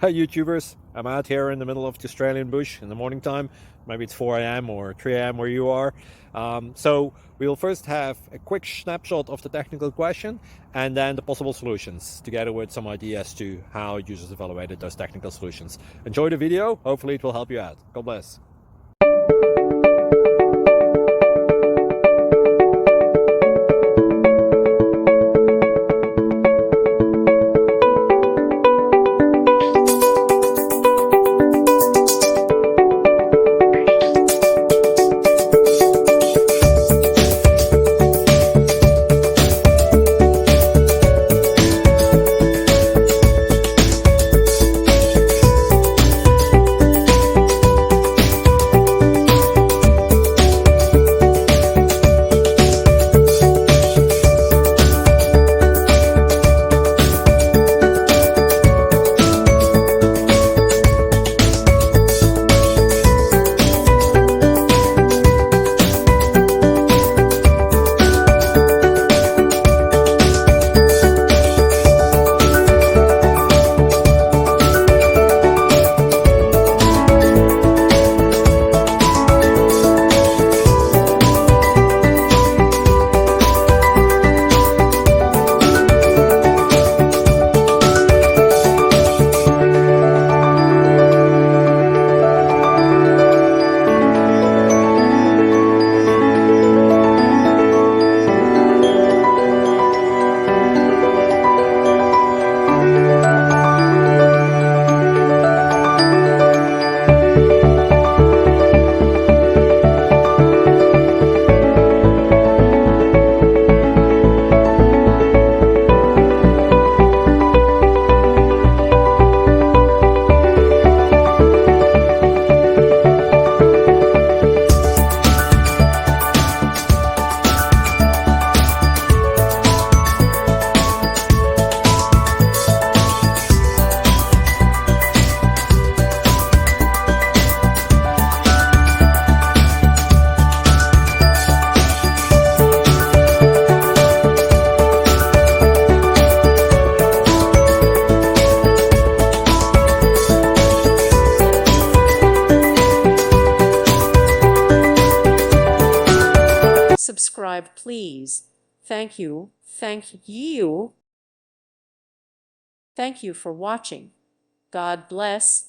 Hi YouTubers, I'm out here in the middle of the Australian bush in the morning time. Maybe it's 4 a.m. or 3 a.m. where you are. So we'll first have a quick snapshot of the technical question and then the possible solutions, together with some ideas to how users evaluated those technical solutions. Enjoy the video, hopefully it will help you out. God bless. Subscribe, please. Thank you. Thank you. Thank you for watching. God bless.